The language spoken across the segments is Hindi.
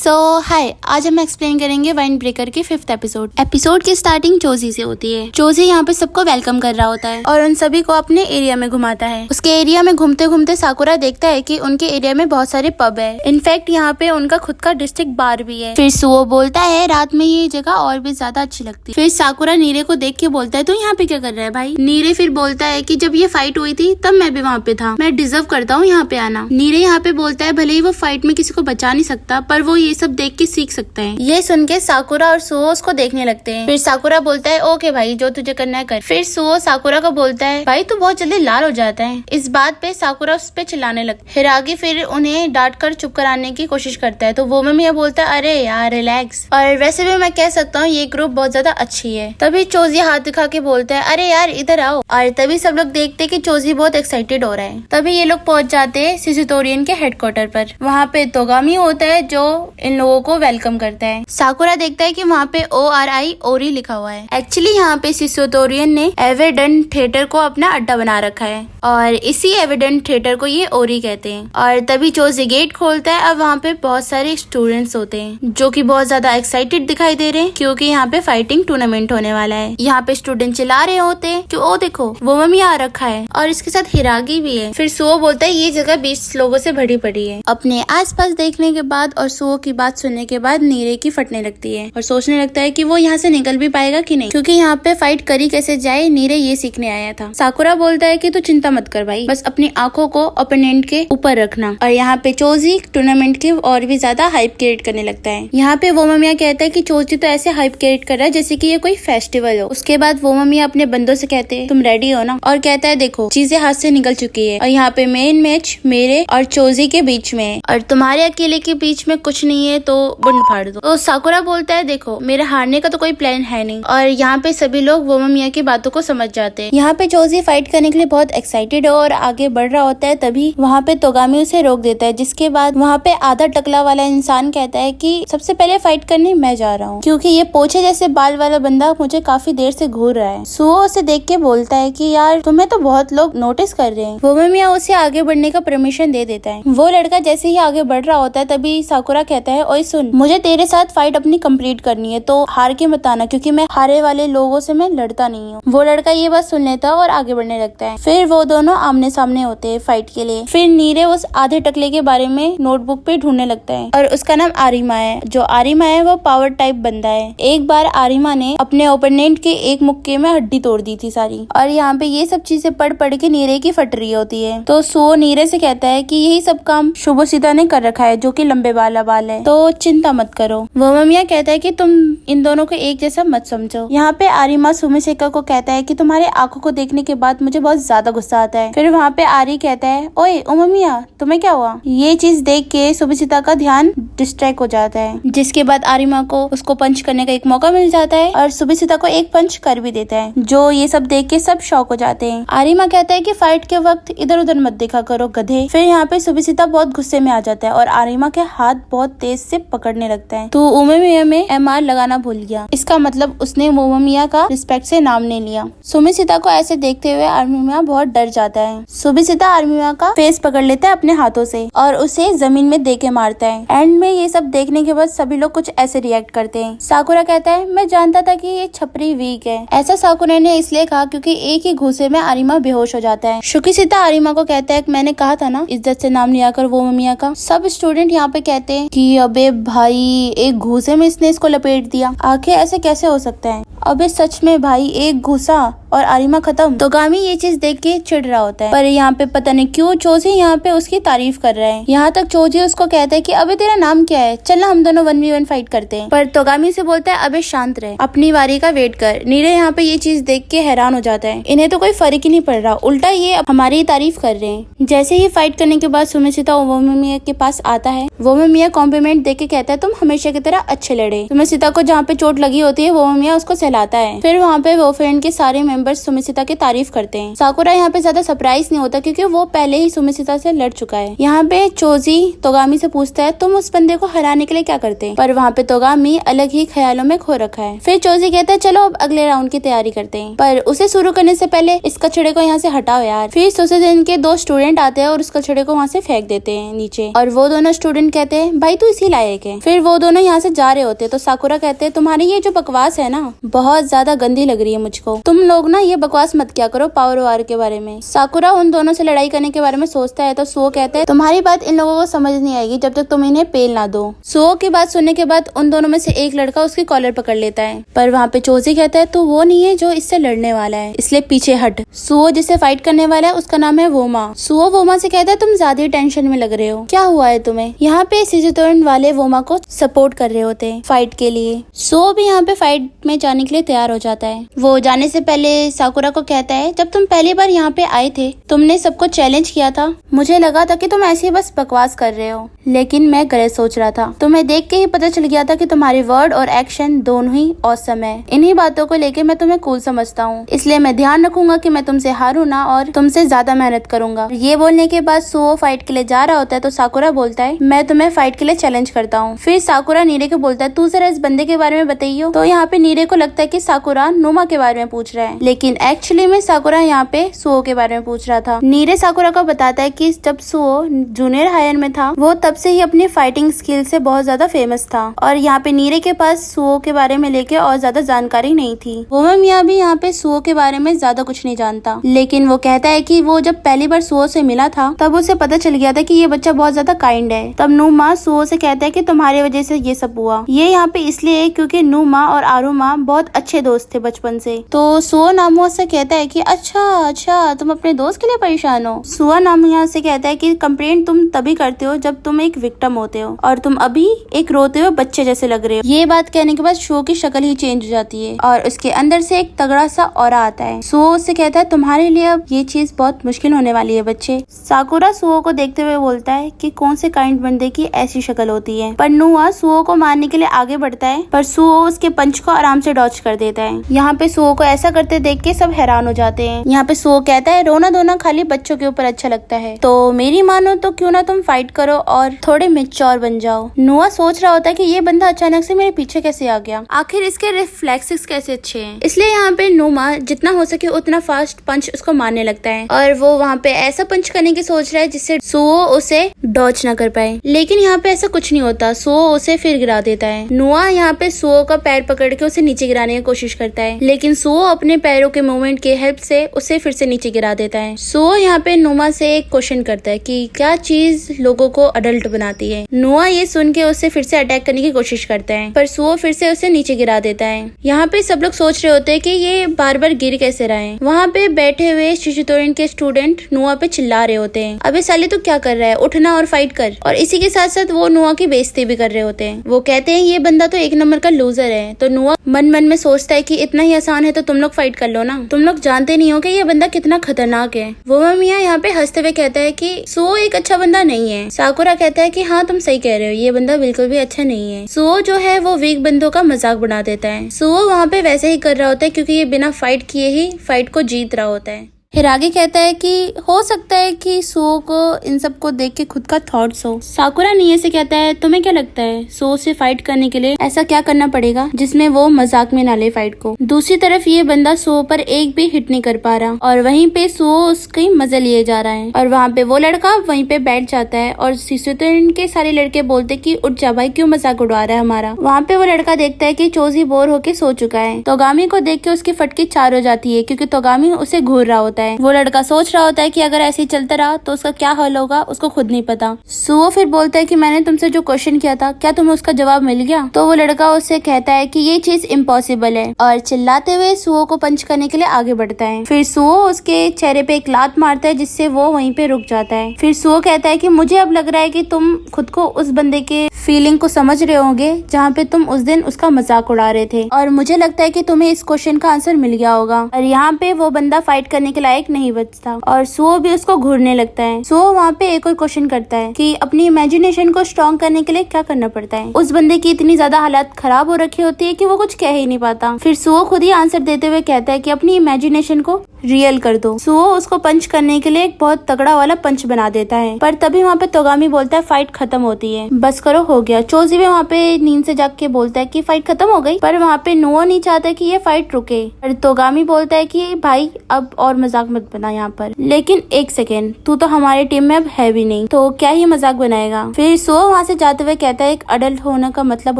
हाय, आज हम एक्सप्लेन करेंगे वाइंड ब्रेकर के 5th एपिसोड की स्टार्टिंग चोजी से होती है। चोजी यहाँ पे सबको वेलकम कर रहा होता है और उन सभी को अपने एरिया में घुमाता है। उसके एरिया में घूमते घूमते साकुरा देखता है कि उनके एरिया में बहुत सारे पब है। इनफैक्ट यहाँ पे उनका खुद का डिस्ट्रिक्ट बार भी है। फिर सुओ बोलता है रात में ये जगह और भी ज्यादा अच्छी लगती है। फिर साकुरा नीरे को देख के बोलता है तू यहाँ पे क्या कर रहा है भाई। नीरे फिर बोलता है कि जब ये फाइट हुई थी तब मैं भी वहाँ पे था, मैं डिजर्व करता हूँ यहाँ पे आना। नीरे यहाँ पे बोलता है भले ही वो फाइट में किसी को बचा नहीं सकता पर वो ये सब देख के सीख सकता है। ये सुन के साकुरा और सुओ उसको देखने लगते हैं। फिर साकुरा बोलता है ओके भाई, जो तुझे करना है कर। फिर सुओ साकुरा को बोलता है भाई तू बहुत जल्दी लाल हो जाता है। इस बात पे साकुरा उस पे चिल्लाने लगता है। हिरागी फिर उन्हें डांट कर चुप कराने की कोशिश करता है तो वो मम्मी बोलता है अरे यार रिलैक्स, और वैसे भी मैं कह सकता हूँ ये ग्रुप बहुत ज्यादा अच्छी है। तभी चोजी हाथ दिखा के बोलता है अरे यार इधर आओ, और तभी सब लोग देखते कि चोजी बहुत एक्साइटेड हो रहा है। तभी ये लोग पहुंच जाते हैं सिजुतोरियन के हेडक्वार्टर पर। वहाँ पे तोगामी होता है जो इन लोगों को वेलकम करता है। साकुरा देखता है कि वहाँ पे ORI ओरी लिखा हुआ है। एक्चुअली यहाँ पे सिजुतोरियन ने एविडेंट थिएटर को अपना अड्डा बना रखा है और इसी एविडेंट थिएटर को ये ओरी कहते हैं। और तभी चोजी गेट खोलता है। अब वहाँ पे बहुत सारे स्टूडेंट्स होते हैं जो कि बहुत ज्यादा एक्साइटेड दिखाई दे रहे हैं क्योंकि यहाँ पे फाइटिंग टूर्नामेंट होने वाला है। यहाँ पे स्टूडेंट चिल्ला रहे होते हैं कि ओ देखो वो मम्मी आ रखा है और इसके साथ हिरागी भी है। फिर सुओ बोलता है ये जगह 20 लोगों से भरी पड़ी है। अपने आसपास देखने के बाद और सुओ की बात सुनने के बाद नीरे की फटने लगती है और सोचने लगता है कि वो यहाँ से निकल भी पाएगा कि नहीं, क्योंकि यहाँ पे फाइट करी कैसे जाए नीरे ये सीखने आया था। साकुरा बोलता है कि तू चिंता मत कर भाई, बस अपनी आंखों को ओपोनेंट के ऊपर रखना। और यहाँ पे चोजी टूर्नामेंट की और भी ज्यादा हाइप क्रिएट करने लगता है। यहाँ पे वो ममिया कहता है कि चोजी तो ऐसे हाइप क्रिएट कर रहा है जैसे कि ये कोई फेस्टिवल हो। उसके बाद वो ममिया अपने बंदों से कहते हैं तुम रेडी हो ना, और कहता है देखो चीजें हाथ से निकल चुकी है और यहाँ पे मेन मैच मेरे और चोजी के बीच में है और तुम्हारे अकेले के बीच में कुछ नहीं है तो बुंड फाड़ दो। तो साकुरा बोलता है देखो मेरे हारने का तो कोई प्लान है नहीं, और यहाँ पे सभी लोग वो ममिया की बातों को समझ जाते हैं। यहाँ पे चोजी फाइट करने के लिए बहुत एक्साइटेड है और आगे बढ़ रहा होता है। तभी वहाँ पे तोगामी उसे रोक देता है, जिसके बाद वहाँ पे आधा टकला वाला इंसान कहता है कि सबसे पहले फाइट करने मैं जा रहा हूँ क्योंकि ये पोछे जैसे बाल वाला बंदा मुझे काफी देर से घूर रहा है। सुओ उसे देख के बोलता है कि यार तुम्हें तो बहुत लोग नोटिस कर रहे हैं। वो ममिया उसे आगे बढ़ने का परमिशन दे देता है। वो लड़का जैसे ही आगे बढ़ रहा होता है तभी साकुरा कहता है ओए सुन, मुझे तेरे साथ फाइट अपनी कंप्लीट करनी है तो हार के मत आना क्योंकि मैं हारे वाले लोगों से मैं लड़ता नहीं हूँ। वो लड़का ये बात सुन लेता है और आगे बढ़ने लगता है। फिर वो दोनों आमने सामने होते हैं फाइट के लिए। फिर नीरे उस आधे टकले के बारे में नोटबुक पे ढूंढने लगता है और उसका नाम आरिमा है। जो आरिमा है वो पावर टाइप बंदा है। एक बार आरिमा ने अपने ओपोनेंट के एक मुक्के में हड्डी तोड़ दी थी सारी, और यहाँ पे ये सब चीजें पढ़ पढ़ के नीरे की फट रही होती है। तो सुओ नीरे से कहता है कि यही सब काम शुभोसिता ने कर रखा है जो कि लंबे वाला बाल है, तो चिंता मत करो। वो ममिया कहता है कि तुम इन दोनों को एक जैसा मत समझो। यहाँ पे आरिमा सुमिसेका को कहता है कि तुम्हारे आंखों को देखने के बाद मुझे बहुत ज्यादा गुस्सा आता है। फिर वहाँ पे आरी कहता है ओए ओ ममिया तुम्हें क्या हुआ। ये चीज देख के सुमिसेका का ध्यान डिस्ट्रैक्ट हो जाता है, जिसके बाद आरिमा को उसको पंच करने का एक मौका मिल जाता है और सुमिसेका को एक पंच कर भी देता है। जो ये सब देख के सब शॉक हो जाते हैं। आरिमा कहता है कि फाइट के वक्त इधर उधर मत देखा करो गधे। फिर यहाँ पे सुमिसेका बहुत गुस्से में आ जाता है और आरिमा के हाथ बहुत तेज से पकड़ने लगता है। तो उममिया में MR लगाना भूल गया, इसका मतलब उसने उममिया का रिस्पेक्ट से नाम नहीं लिया। सुमिसेका को ऐसे देखते हुए आर्मिया बहुत डर जाता है। सुमिसेका आर्मिया का फेस पकड़ लेता है अपने हाथों से और उसे जमीन में दे के मारता है। एंड में ये सब देखने के बाद सभी लोग कुछ ऐसे रिएक्ट करते हैं। साकुरा कहता है मैं जानता था कि ये छपरी वीक है। ऐसा साकुरा ने इसलिए कहा क्योंकि एक ही घूसे में आरिमा बेहोश हो जाता है। शुकिसिता आरिमा को कहता है मैंने कहा था ना इज्जत से नाम लिया कर वो ममिया का। सब स्टूडेंट यहाँ पे कहते हैं कि अबे भाई एक घूसे में इसने इसको लपेट दिया, आखिर ऐसे कैसे हो सकता है। अबे सच में भाई एक घुसा और आरिमा खत्म। तोगामी ये चीज देख के चिढ़ रहा होता है, पर यहाँ पे पता नहीं क्यों चोजी यहाँ पे उसकी तारीफ कर रहा है। यहाँ तक चोजी उसको कहता है कि अबे तेरा नाम क्या है, चल ना हम दोनों 1v1 फाइट करते हैं। पर तोगामी से बोलता है अबे शांत रहे, अपनी बारी का वेट कर। नीरे यहाँ पे ये चीज देख के हैरान हो जाता है। इन्हें तो कोई फर्क ही नहीं पड़ रहा, उल्टा ये हमारी ही तारीफ कर रहे हैं। जैसे ही फाइट करने के बाद सुमिसेका वोमिया के पास आता है। वोमिया कॉम्प्लीमेंट देके कहता है तुम हमेशा की तरह अच्छे लड़े। सुमिसेका को जहाँ पे चोट लगी होती है वोमिया उसको सहलाता है। फिर वहाँ पे वो फ्रेंड के सारे मेंबर्स सुमिशिता की तारीफ करते हैं। साकुरा यहाँ पे ज्यादा सरप्राइज नहीं होता क्योंकि वो पहले ही सुमिशिता से लड़ चुका है। यहाँ पे चोजी तोगामी से पूछता है तुम उस बंदे को हराने के लिए क्या करते हैं, पर वहाँ पे तोगामी अलग ही ख्यालों में खो रखा है। फिर चोजी कहता है चलो अब अगले राउंड की तैयारी करते हैं, पर उसे शुरू करने से पहले इस कचड़े को यहाँ से हटाओ यार। फिर सोसाइटी के 2 स्टूडेंट आते हैं और उस कचड़े को वहाँ से फेंक देते हैं नीचे, और वो दोनों स्टूडेंट कहते हैं भाई तू इसी लायक है। फिर वो दोनों यहाँ से जा रहे होते हैं तो साकुरा कहते हैं तुम्हारी ये जो बकवास है ना बहुत ज्यादा गंदी लग रही है मुझको, तुम लोग ना ये बकवास मत क्या करो पावर वार के बारे में। साकुरा उन दोनों से लड़ाई करने के बारे में सोचता है तो सुओ कहते हैं तुम्हारी बात इन लोगों को समझ नहीं आएगी जब तक तुम इन्हें पेल ना दो। सुओ की बात सुनने के बाद उन दोनों में से एक लड़का उसकी कॉलर पकड़ लेता है, पर वहाँ पे चोजी कहता है तो वो नहीं है जो इससे लड़ने वाला है, इसलिए पीछे हट। सुओ जिससे फाइट करने वाला है उसका नाम है वोमा। सुओ वोमा से कहता है तुम ज्यादा टेंशन में लग रहे हो, क्या हुआ है तुम्हें। यहाँ पे सिजुतोरन वाले वोमा को सपोर्ट कर रहे होते हैं फाइट के लिए। सुओ भी यहाँ पे फाइट में जाने के लिए तैयार हो जाता है। वो जाने से पहले साकुरा को कहता है जब तुम पहली बार यहाँ पे आए थे तुमने सबको चैलेंज किया था, मुझे लगा था कि तुम ऐसे ही बस बकवास कर रहे हो, लेकिन मैं गलत सोच रहा था। तुम्हें देख के ही पता चल गया था कि तुम्हारे वर्ड और एक्शन दोनों ही ऑसम है। इन्हीं बातों को लेके मैं तुम्हें कूल समझता हूँ, इसलिए मैं ध्यान रखूंगा कि मैं तुमसे हारूं ना और तुमसे ज्यादा मेहनत करूंगा। ये बोलने के बाद सुओ फाइट के लिए जा रहा होता है तो साकुरा बोलता है मैं तुम्हें फाइट के लिए चैलेंज करता हूँ। फिर साकुरा नीरे को बोलता है तू जरा इस बंदे के बारे में बताइयो। तो यहाँ पे नीरे को लगता है कि साकुरा नुमा के बारे में पूछ रहा है, लेकिन एक्चुअली में साकुरा यहाँ पे सुओ के बारे में पूछ रहा था। नीरे साकुरा को बताता है कि जब सुओ जूनियर हायर में था वो तब से ही अपनी फाइटिंग स्किल से बहुत ज्यादा फेमस था, और यहाँ पे नीरे के पास सुओ के बारे में लेके और ज्यादा जानकारी नहीं थी। वोमा मिया भी यहाँ पे सुओ के बारे में ज्यादा कुछ नहीं जानता, लेकिन वो कहता है कि वो जब पहली बार सुओ से मिला था तब उसे पता चल गया था कि ये बच्चा बहुत ज्यादा काइंड है। तब नुमा सुओ से कहता है कि तुम्हारी वजह से ये सब हुआ। ये यहाँ पे इसलिए क्योंकि नुमा और आरुमा बहुत अच्छे दोस्त थे बचपन से। तो सुओ नामुआ से कहता है कि अच्छा तुम अपने दोस्त के लिए परेशान हो। सुआ नामुआ से कहता है कि कंप्लेंट तुम तभी करते हो जब तुम एक विक्टिम होते हो, और तुम अभी एक रोते हुए बच्चे जैसे लग रहे हो। ये बात कहने के बाद सुओ की शक्ल ही चेंज हो जाती है और उसके अंदर से एक तगड़ा सा ऑरा आता है। सुओ उससे कहता है तुम्हारे लिए अब ये चीज बहुत मुश्किल होने वाली है बच्चे। साकुरा सुओ को देखते हुए बोलता है कि कौन से काइंड बंदे की ऐसी शक्ल होती है, पर नुआ सुओ को मारने के लिए आगे बढ़ता है, पर सुओ उसके पंच को आराम से डॉच कर देता है। यहाँ पे सुओ को ऐसा करते देख के सब हैरान हो जाते हैं। यहाँ पे सुओ कहता है रोना धोना खाली बच्चों के ऊपर अच्छा लगता है, तो मेरी मानो तो क्यों ना तुम फाइट करो और थोड़े मैच्योर बन जाओ। नुआ सोच रहा होता है कि ये बंदा अचानक से मेरे पीछे कैसे आ गया, आखिर इसके रिफ्लेक्सेस कैसे अच्छे हैं। इसलिए यहाँ पे नुमा जितना हो सके उतना फास्ट पंच उसको मारने लगता है, और वो वहाँ पे ऐसा पंच करने की सोच रहा है जिससे सुओ उसे डॉच ना कर पाए, लेकिन यहाँ पे ऐसा कुछ नहीं होता। सुओ उसे फिर गिरा देता है। नुआ यहाँ पे सुओ का पैर पकड़ के उसे नीचे गिराने की कोशिश करता है, लेकिन सुओ अपने पैरों के मूवमेंट की हेल्प से उसे फिर से नीचे गिरा देता है। सुओ यहाँ पे नुमा से एक क्वेश्चन करता है कि क्या चीज लोगों को अडल्ट बनाती है। नुआ ये सुन के उसे फिर से अटैक करने की कोशिश करता है, पर सुओ फिर से उसे नीचे गिरा देता है। यहाँ पे सब लोग सोच रहे होते हैं कि ये बार बार गिर कैसे रहा है। वहाँ पे बैठे हुए शिजुतोरन के स्टूडेंट नुआ पे चिल्ला रहे होते हैं, अबे साले तू क्या कर रहा है, उठना और फाइट कर। और इसी के साथ साथ वो नुआ की बेइज्जती भी कर रहे होते हैं। वो कहते हैं ये बंदा तो 1 नंबर का लूजर है। तो नुआ मन मन में सोचता है कि इतना ही आसान है तो तुम लोग फाइट कर लो ना, तुम लोग जानते नहीं हो कि ये बंदा कितना खतरनाक है। वो मिया यहाँ पे हंसते हुए कहता है कि सुओ एक अच्छा बंदा नहीं है। साकुरा कहता है कि हाँ तुम सही कह रहे हो, ये बंदा बिल्कुल भी अच्छा नहीं है। सुओ जो है वो वीक बंदों का मजाक बना देता है। सुओ वहाँ पे वैसे ही कर रहा होता है क्योंकि ये बिना फाइट किए ही फाइट को जीत रहा होता है। हिरागी कहता है कि हो सकता है कि सुओ को इन सब को देख के खुद का थॉट्स हो। साकुरा निये से कहता है तुम्हें क्या लगता है सुओ से फाइट करने के लिए ऐसा क्या करना पड़ेगा जिसमें वो मजाक में ना ले फाइट को। दूसरी तरफ ये बंदा सुओ पर एक भी हिट नहीं कर पा रहा और वहीं पे सुओ उसकी मजे लिए जा रहा है, और वहाँ पे वो लड़का वहीं पे बैठ जाता है और सिजुतोरन के सारे लड़के बोलते कि उठ जा भाई, क्यों मजाक उड़ा रहा है हमारा। वहाँ पे वो लड़का देखता है कि चोजी बोर होके सो चुका है। तोगामी को देख के उसकी फटकी 4 हो जाती है क्योंकि तोगामी उसे घूर रहा होता है। वो लड़का सोच रहा होता है कि अगर ऐसे ही चलता रहा तो उसका क्या हल होगा उसको खुद नहीं पता। सुओ फिर बोलता है कि मैंने तुमसे जो क्वेश्चन किया था क्या तुम्हें उसका जवाब मिल गया। तो वो लड़का उससे कहता है कि ये चीज इम्पॉसिबल है, और चिल्लाते हुए सुओ को पंच करने के लिए आगे बढ़ता है। फिर सुओ उसके चेहरे पे एक लात मारता है जिससे वो वहीं पे रुक जाता है। फिर सुओ कहता है कि मुझे अब लग रहा है कि तुम खुद को उस बंदे के फीलिंग को समझ रहे होंगे जहाँ पे तुम उस दिन उसका मजाक उड़ा रहे थे, और मुझे लगता है कि तुम्हें इस क्वेश्चन का आंसर मिल गया होगा। और यहाँ पे वो बंदा फाइट करने के लायक लायक नहीं बचता और सुओ भी उसको घूरने लगता है। सुओ वहाँ पे एक और क्वेश्चन करता है कि अपनी इमेजिनेशन को स्ट्रॉन्ग करने के लिए क्या करना पड़ता है। उस बंदे की इतनी ज्यादा हालत खराब हो रखी होती है कि वो कुछ कह ही नहीं पाता। फिर सुओ खुद ही आंसर देते हुए कहता है कि अपनी इमेजिनेशन को रियल कर दो। सुओ उसको पंच करने के लिए एक बहुत तगड़ा वाला पंच बना देता है, पर तभी वहाँ पे तोगामी बोलता है फाइट खत्म होती है, बस करो हो गया। चोजी भी वहाँ पे नींद से जाग के बोलता है कि फाइट खत्म हो गई, पर वहाँ पे नुओ नहीं चाहता कि ये फाइट रुके। पर तोगामी बोलता है कि भाई अब और मजाक मत बना यहाँ पर। लेकिन एक सेकेंड, तू तो हमारी टीम में अब है भी नहीं, तो क्या ही मजाक बनाएगा। फिर सुओ वहाँ से जाते हुए कहता है एक अडल्ट होने का मतलब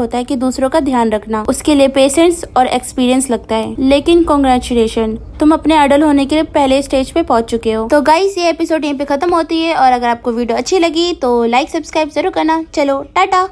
होता है कि दूसरों का ध्यान रखना, उसके लिए पेशेंस और एक्सपीरियंस लगता है। लेकिन कांग्रेचुलेशन, तुम अपने अडल्ट होने के लिए पहले स्टेज पे पहुंच चुके हो। तो गाइस ये एपिसोड यहीं पे खत्म होती है और अगर आपको वीडियो अच्छी लगी तो लाइक सब्सक्राइब जरूर करना। चलो टाटा।